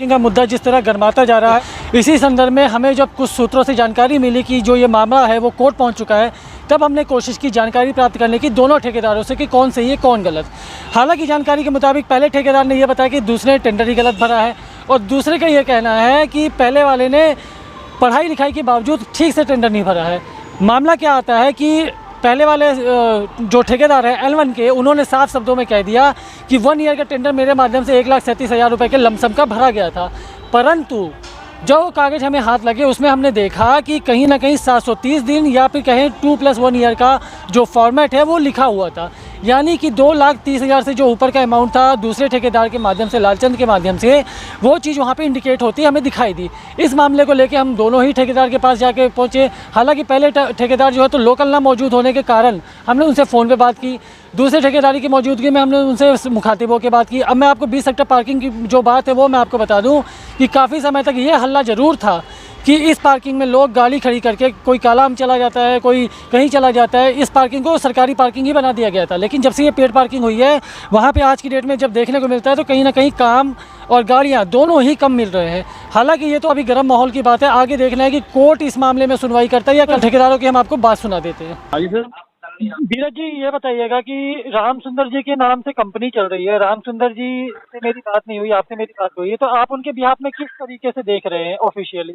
का मुद्दा जिस तरह गरमाता जा रहा है, इसी संदर्भ में हमें जब कुछ सूत्रों से जानकारी मिली कि जो ये मामला है वो कोर्ट पहुंच चुका है, तब हमने कोशिश की जानकारी प्राप्त करने की दोनों ठेकेदारों से कि कौन सही है कौन गलत। हालांकि जानकारी के मुताबिक पहले ठेकेदार ने यह बताया कि दूसरे टेंडर ही गलत भरा है, और दूसरे का ये कहना है कि पहले वाले ने पढ़ाई लिखाई के बावजूद ठीक से टेंडर नहीं भरा है। मामला क्या आता है कि पहले वाले जो ठेकेदार है L1 के, उन्होंने साफ शब्दों में कह दिया कि 1 ईयर का टेंडर मेरे माध्यम से 1,37,000 रुपये के लमसम का भरा गया था, परंतु जो कागज़ हमें हाथ लगे उसमें हमने देखा कि कहीं ना कहीं 730 दिन या फिर कहें 2+1 ईयर का जो फॉर्मेट है वो लिखा हुआ था, यानी कि 2,30,000 से जो ऊपर का अमाउंट था दूसरे ठेकेदार के माध्यम से, लालचंद के माध्यम से, वो चीज़ वहाँ पे इंडिकेट होती हमें दिखाई दी। इस मामले को लेके हम दोनों ही ठेकेदार के पास जाके पहुँचे। हालांकि पहले ठेकेदार जो है तो लोकल ना मौजूद होने के कारण हमने उनसे फ़ोन पे बात की, दूसरे ठेकेदारी की मौजूदगी में हमने उनसे मुखातिब होकर बात की। अब मैं आपको 20 सेक्टर पार्किंग की जो बात है वो मैं आपको बता दूँ कि काफ़ी समय तक ये हल्ला ज़रूर था कि इस पार्किंग में लोग गाड़ी खड़ी करके, कोई कालाम चला जाता है, कोई कहीं चला जाता है, इस पार्किंग को सरकारी पार्किंग ही बना दिया गया था। लेकिन जब से ये पेड पार्किंग हुई है, वहाँ पे आज की डेट में जब देखने को मिलता है तो कहीं ना कहीं काम और गाड़ियाँ दोनों ही कम मिल रहे हैं। हालांकि ये तो अभी गर्म माहौल की बात है, आगे देखना है कि कोर्ट इस मामले में सुनवाई करता है या कल ठेकेदारों की हम आपको बात सुना देते हैं। धीरज जी, ये बताइएगा कि राम सुंदर जी के नाम से कंपनी चल रही है, राम सुंदर जी से मेरी बात नहीं हुई, आपसे मेरी बात हुई है, तो आप उनके बिहाफ में किस तरीके से देख रहे हैं ऑफिशियली?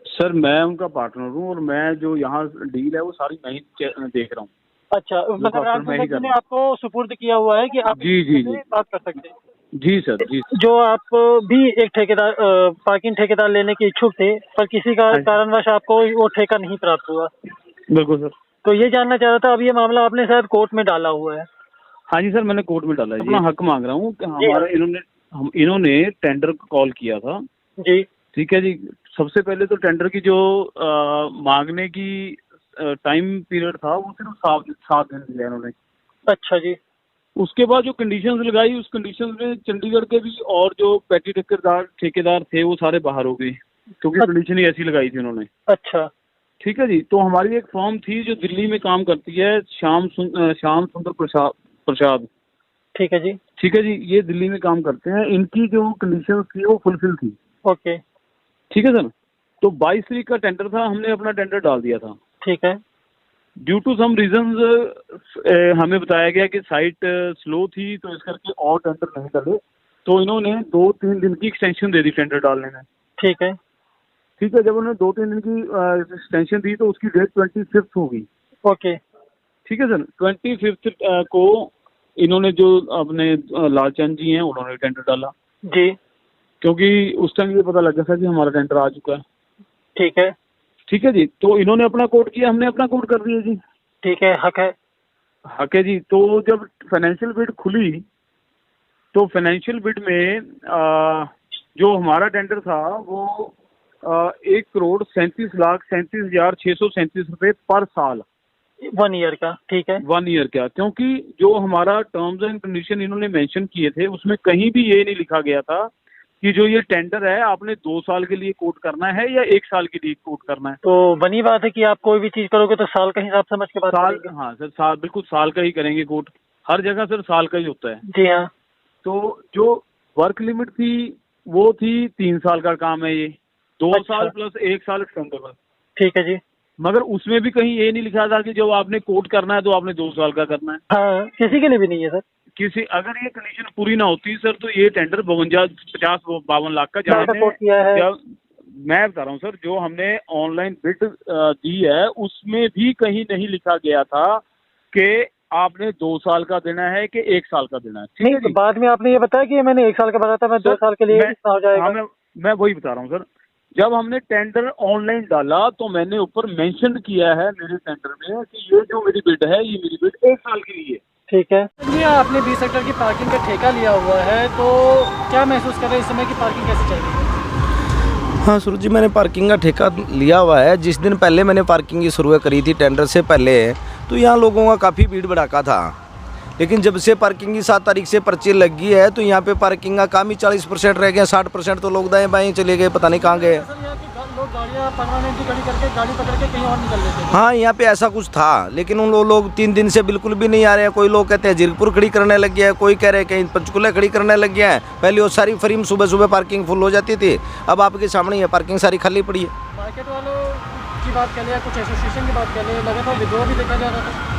सर मैं उनका पार्टनर हूँ और मैं जो यहाँ डील है वो सारी मैं ही देख रहा हूँ। अच्छा, मतलब राम सुंदर जी ने आपको सुपुर्द किया हुआ है कि आप जी बात कर सकते हैं? जी सर जी। जो आप भी एक ठेकेदार पार्किंग ठेकेदार लेने के इच्छुक थे, पर किसी का कारणवश आपको वो ठेका नहीं प्राप्त हुआ। बिल्कुल सर। तो ये जानना चाह रहा था, अब ये मामला आपने शायद कोर्ट में डाला हुआ है? हाँ जी सर, मैंने कोर्ट में डाला है, अपना हक मांग रहा हूँ। हमारा इन्होंने टेंडर कॉल किया था जी, ठीक है जी। सबसे पहले तो टेंडर की जो मांगने की टाइम पीरियड था वो सिर्फ 7 दिन दिया इन्होंने। अच्छा जी। उसके बाद जो कंडीशंस लगाई, उस कंडीशंस में चंडीगढ़ के भी और जो पैटी ठेकेदार थे वो सारे बाहर हो गए, क्योंकि कंडीशन ही ऐसी लगाई थी उन्होंने। अच्छा ठीक है जी। तो हमारी एक फर्म थी जो दिल्ली में काम करती है, श्याम सुंदर प्रसाद। ठीक है जी। ठीक है जी, ये दिल्ली में काम करते हैं। इनकी जो कंडीशंस थी वो फुलफिल थी। ओके, ठीक है सर। तो 22 तारीख का टेंडर था, हमने अपना टेंडर डाल दिया था। ठीक है। ड्यू टू सम रीजंस हमें बताया गया कि साइट स्लो थी, तो इस करके और टेंडर नहीं डाले, तो इन्होंने 2-3 दिन की एक्सटेंशन दे दी टेंडर डालने में। ठीक है। ठीक है, जब उन्होंने 2-3 दिन की एक्सटेंशन दी तो उसकी डेट 25 होगी। ओके, ठीक है सर। 25 को इन्होंने जो अपने लालचंद जी हैं उन्होंने टेंडर डाला जी, क्योंकि उस टाइम ये पता लगा था कि हमारा टेंडर आ चुका है। ठीक है। ठीक है जी। तो इन्होंने अपना कोड किया, हमने अपना कोड कर दिया जी। ठीक है, हक है। हक है जी। तो जब फाइनेंशियल बिड खुली तो फाइनेंशियल बिड में जो हमारा टेंडर था वो 1,37,37,637 रुपये पर साल, 1 ईयर का। ठीक है, 1 ईयर का। क्योंकि जो हमारा टर्म्स एंड कंडीशन इन्होंने मेंशन किए थे उसमें कहीं भी ये नहीं लिखा गया था कि जो ये टेंडर है आपने 2 साल के लिए कोट करना है या 1 साल के लिए कोट करना है। तो बनी बात है कि आप कोई भी चीज करोगे तो साल का हिसाब समझ के बात साल, करेंगे। हाँ सर, साल, बिल्कुल साल का ही करेंगे कोट। हर जगह सर साल का ही होता है। जी हाँ। तो जो वर्क लिमिट थी वो थी 3 साल का काम है ये, 2 अच्छा। साल प्लस 1 साल एक्सटेंडेबल। ठीक है जी। मगर उसमें भी कहीं ये नहीं लिखा था कि जो आपने कोट करना है तो आपने 2 साल का करना है। हाँ, किसी के लिए भी नहीं है सर। किसी, अगर ये कंडीशन पूरी ना होती सर तो ये टेंडर 50-52 लाख का जहाँ कोट किया है। मैं बता रहा हूँ सर, जो हमने ऑनलाइन बिड दी है उसमें भी कहीं नहीं लिखा गया था कि आपने 2 साल का देना है कि 1 साल का देना है। नहीं, तो बाद में आपने ये बताया कि मैंने 1 साल का बताया था, मैं 2 साल के लिए इतना हो जाएगा। हाँ, मैं वही बता रहा हूँ सर। जब हमने टेंडर ऑनलाइन डाला तो मैंने ऊपर मेंशन किया है मेरे टेंडर में कि ये जो मेरी बिड है ये मेरी बिड 1 साल के लिए। ठीक है। आपने 20 सेक्टर की पार्किंग का ठेका लिया हुआ है, तो क्या महसूस कर रहे हैं इस समय की पार्किंग कैसे चल रही है? हाँ सूरज जी, मैंने पार्किंग का ठेका लिया हुआ है। जिस दिन पहले मैंने पार्किंग की शुरुआत करी थी टेंडर से पहले, तो यहाँ लोगों का काफ़ी भीड़ भड़ाका था। लेकिन जब से पार्किंग की 7 तारीख से पर्ची लग गई है तो यहाँ पे पार्किंग का काम ही 40% रह गया। 60% तो लोग दाएं बाएं चले गए, पता नहीं कहाँ गए। लोग गाड़ियाँ आप परमानेंटली खड़ी करके गाड़ी पकड़ के कहीं और निकल लेते थे। हाँ, यहाँ पे ऐसा कुछ था, लेकिन उन लोग 3 दिन से बिल्कुल भी नहीं आ रहे हैं। कोई लोग कहते हैं जीरकपुर खड़ी करने लग गया है, कोई कह रहे हैं कहीं पंचकुला खड़ी करने लग गया है। पहले वो सारी फ्रेम सुबह सुबह पार्किंग फुल हो जाती थी, अब आपके सामने ये पार्किंग सारी खाली पड़ी है। मार्केट वालों की बात कर ले या कुछ एसोसिएशन की बात कर ले, लगातार विद्रोह भी देखा जा रहा था।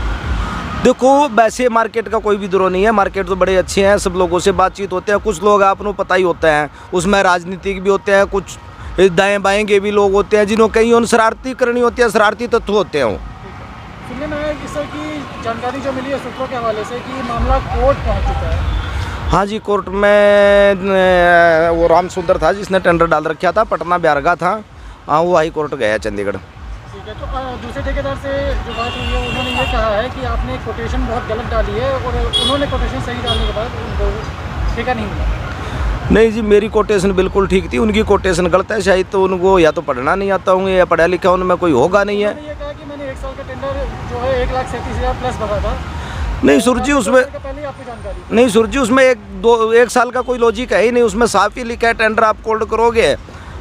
देखो, वैसे मार्केट का कोई विद्रोह नहीं है, मार्केट तो बड़े अच्छे हैं, सब लोगों से बातचीत होते हैं। कुछ लोग आपको पता ही होते हैं, उसमें राजनीतिक भी होते हैं, कुछ दाएं बाएं के भी लोग होते हैं, जिन्हों कहीं उन शरारती करनी होती है, शरारती तत्व होते हैं। सुनने में आया इस की जानकारी जो मिली है सूत्रों के हवाले से कि मामला कोर्ट पहुंच चुका है। हाँ जी, कोर्ट में वो राम सुंदर था जिसने टेंडर डाल रखा था, पटना बिहार का था। हाँ, वो हाई कोर्ट गया चंडीगढ़। ठीक है, तो दूसरे ठेकेदार से जो बात हुई है उन्होंने ये कहा है कि आपने कोटेशन बहुत गलत डाली है और उन्होंने कोटेशन सही डालने के बाद उनको ठेका नहीं मिला। नहीं जी, मेरी कोटेशन बिल्कुल ठीक थी, उनकी कोटेशन गलत है। शायद तो उनको या तो पढ़ना नहीं आता होंगे या पढ़ा लिखा उनमें कोई होगा नहीं है। ये कहा कि मैंने 1 साल का टेंडर जो है 1,37,000 प्लस भरा था। नहीं सुरजी, उसमें पहले आपको जानकारी नहीं सुरजी, उसमें 1 साल का कोई लॉजिक है ही नहीं। उसमें साफ ही लिखा है टेंडर आप कोल्ड करोगे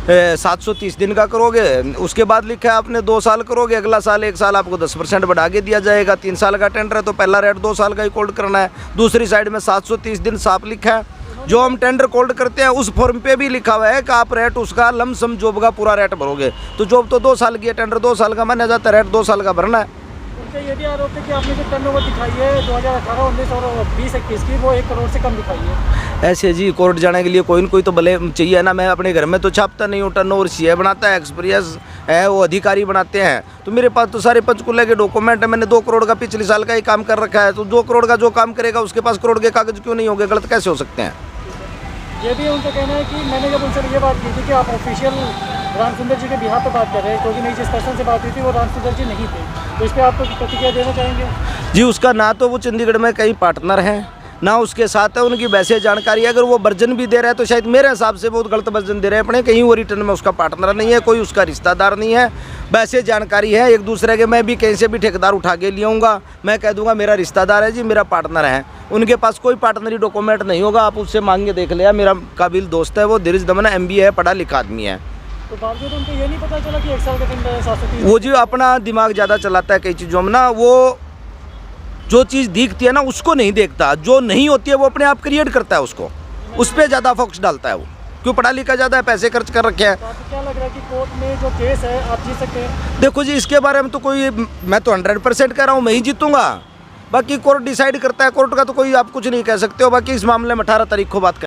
730 दिन का करोगे, उसके बाद लिखा है आपने 2 साल करोगे, अगला साल 1 साल आपको 10% बढ़ा के दिया जाएगा। 3 साल का टेंडर है तो पहला रेट 2 साल का ही कोल्ड करना है। दूसरी साइड में 730 दिन साफ लिखा है। जो हम टेंडर कोल्ड करते हैं उस फॉर्म पे भी लिखा हुआ है कि आप रेट उसका लमसम जॉब का पूरा रेट भरोगे। तो जॉब तो 2 साल की है, टेंडर 2 साल का माना जाता है, रेट 2 साल का भरना है। उनका ये भी आरोप है कि आपने जो टर्नओवर दिखाई है 2018, 19 और 20-21 की, वो 1 करोड़ से कम दिखाई है। ऐसे जी कोर्ट जाने के लिए कोई न कोई तो भले चाहिए ना। मैं अपने घर में तो छापता नहीं हूँ, टर्नओवर सीए बनाता है, एक्सपीरियंस है वो अधिकारी बनाते हैं। तो मेरे पास तो सारे पंचकुला के डॉक्यूमेंट है। मैंने 2 करोड़ का पिछले साल का ही काम कर रखा है। तो 2 करोड़ का जो काम करेगा उसके पास करोड़ के कागज क्यों नहीं होंगे? गलत कैसे हो सकते हैं? ये भी उनका कहना है कि मैंने जब उनसे ये बात की थी कि आप ऑफिशियल रामसुंदर जी के बिहार पर बात कर रहे हैं, क्योंकि मेरी जिस पर्सन से बात हुई थी वो रामसुंदर जी नहीं थे, तो इस पर आप प्रतिक्रिया देना चाहेंगे? जी, उसका ना तो वो चंडीगढ़ में कहीं पार्टनर है ना उसके साथ है उनकी वैसे जानकारी। अगर वो वर्जन भी दे रहा है तो शायद मेरे हिसाब से बहुत गलत वर्जन दे रहे हैं अपने। कहीं वो रिटर्न में उसका पार्टनर नहीं है, कोई उसका रिश्तेदार नहीं है, वैसे जानकारी है एक दूसरे के। मैं भी कहीं से भी ठेकेदार उठा के ले आऊँगा, मैं कह दूंगा मेरा रिश्तेदार है जी, मेरा पार्टनर है। उनके पास कोई पार्टनरी डॉक्यूमेंट नहीं होगा, आप उससे मांग के देख लिया। मेरा काबिल दोस्त है वो, धीरज दमन MBA है, पढ़ा लिखा आदमी है। तो बावजूद उनको ये नहीं पता चला कि 1 साल का टेंडर है 730? वो जी अपना दिमाग ज़्यादा चलाता है कई चीज़ों में ना। वो जो चीज़ दिखती है ना उसको नहीं देखता, जो नहीं होती है वो अपने आप क्रिएट करता है उसको, उस पर ज़्यादा फोकस डालता है वो। क्यों? पढ़ा लिखा ज़्यादा है, पैसे खर्च कर रखे हैं। तो आपको क्या लग रहा है कि कोर्ट में जो केस है आप जीत सकते हैं? देखो जी, इसके बारे में तो कोई, मैं तो 100% कह रहा हूँ मैं ही जीतूंगा। बाकी कोर्ट डिसाइड करता है, कोर्ट का तो कोई आप कुछ नहीं कह सकते हो। बाकी इस मामले में 18 तारीख को बात